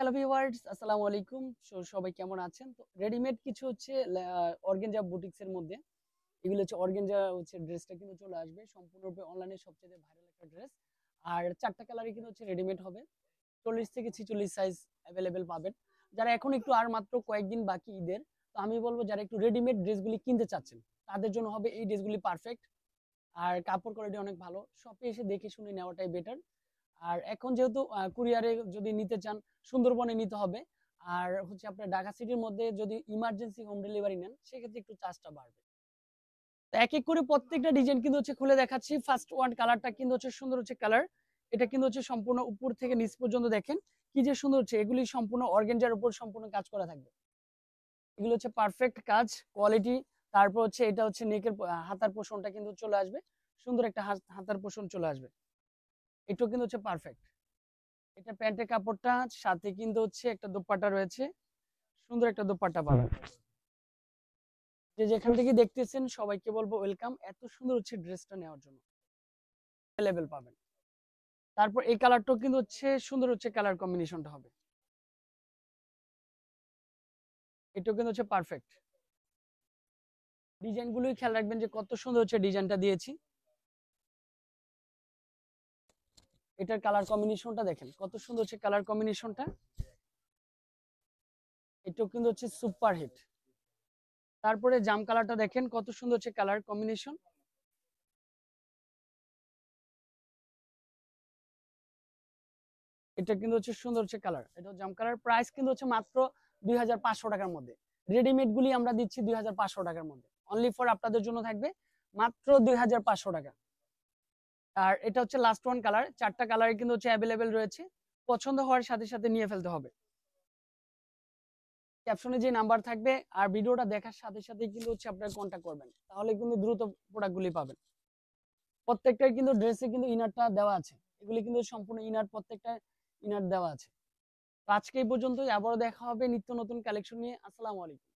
Hello viewers, আসসালামু আলাইকুম। সবাই কেমন আছেন? তো রেডিমেড কিছু হচ্ছে অর্গানজা বুটিক্স এর মধ্যে এগুলো হচ্ছে অর্গানজা হচ্ছে ড্রেসটা কিন্তু চলে আসবে সম্পূর্ণরূপে অনলাইনে সবচেয়ে ভাইরাল একটা ড্রেস। আর 4টা কালারই কিন্তু হচ্ছে রেডিমেড হবে। 40 থেকে 46 সাইজ अवेलेबल পাবেন। যারা এখন একটু আর মাত্র কয়েকদিন বাকি ঈদের, তো আমি বলবো যারা একটু রেডিমেড ড্রেসগুলি কিনতে চাচ্ছেন, তাদের জন্য হবে এই ড্রেসগুলি পারফেক্ট। আর কাপড় কোয়ালিটি অনেক ভালো। শপে এসে দেখে শুনে নেওয়াটাই বেটার। আর এখন যেহেতু কুরিয়ারে যদি নিতে চান সুন্দরবনে নিতে হবে। আর হচ্ছে আপনার ঢাকা সিটির মধ্যে যদি ইমার্জেন্সি হোম ডেলিভারি নেন সেক্ষেত্রে একটু চার্জটা বাড়বে। তো এক এক করে প্রত্যেকটা ডিজাইন কিন্তু হচ্ছে খুলে দেখাচ্ছি। ফার্স্ট ওয়ান কালারটা কিন্তু হচ্ছে সুন্দর হচ্ছে কালার। এটা কিন্তু হচ্ছে সম্পূর্ণ উপর থেকে নিচ পর্যন্ত দেখেন কি যে সুন্দর হচ্ছে। এগুলি সম্পূর্ণ অর্গানজার উপর সম্পূর্ণ কাজ করা থাকবে। এগুলো হচ্ছে পারফেক্ট কাজ কোয়ালিটি। তারপর হচ্ছে এটা হচ্ছে নেকের হাতার পোষণটা কিন্তু চলে আসবে। সুন্দর একটা হাতার পোষণ চলে আসবে। এটাও কিন্তু হচ্ছে পারফেক্ট। এটা প্যান্টের কাপড়টা, সাথে কিন্তু হচ্ছে একটা দোপাট্টা রয়েছে। সুন্দর একটা দোপাট্টা পাবেন। যে যেখান থেকে দেখতেছেন সবাইকে বলবো ওয়েলকাম। এত সুন্দর হচ্ছে ড্রেসটা নেওয়ার জন্য अवेलेबल পাবেন। তারপর এই কালারটাও কিন্তু হচ্ছে সুন্দর হচ্ছে কালার কম্বিনেশনটা হবে। এটাও কিন্তু হচ্ছে পারফেক্ট। ডিজাইনগুলোই খেয়াল রাখবেন যে কত সুন্দর হচ্ছে ডিজাইনটা দিয়েছি। এটার কালার কম্বিনেশনটা দেখেন কত সুন্দর হচ্ছে কালার কম্বিনেশনটা। এটাও কিন্তু হচ্ছে সুপার হিট। তারপরে জাম কালারটা দেখেন কত সুন্দর হচ্ছে কালার কম্বিনেশন। এটা কিন্তু হচ্ছে সুন্দর হচ্ছে কালার। এটা জাম কালার। প্রাইস কিন্তু হচ্ছে মাত্র 2500 টাকার মধ্যে। রেডিমেড গুলি আমরা দিচ্ছি 2500 টাকার মধ্যে। অনলি ফর আপনাদের জন্য থাকবে মাত্র 2500 টাকা। আর এটা হচ্ছে লাস্ট ওয়ান কালার। 4টা কালারে কিন্তু হচ্ছে अवेलेबल রয়েছে। পছন্দ হওয়ার সাথে সাথে নিয়ে ফেলতে হবে। ক্যাপশনে যে নাম্বার থাকবে আর ভিডিওটা দেখার সাথে সাথে কিন্তু হচ্ছে আপনারা কন্টাক্ট করবেন, তাহলে কিন্তু দ্রুত প্রোডাক্টগুলি পাবেন। প্রত্যেকটার কিন্তু ড্রেসে কিন্তু ইনারটা দেওয়া আছে। এগুলি কিন্তু সম্পূর্ণ ইনার, প্রত্যেকটা ইনার দেওয়া আছে। তো আজকে এই পর্যন্তই। আবারও দেখা হবে নিত্য নতুন কালেকশন নিয়ে। আসসালামু আলাইকুম।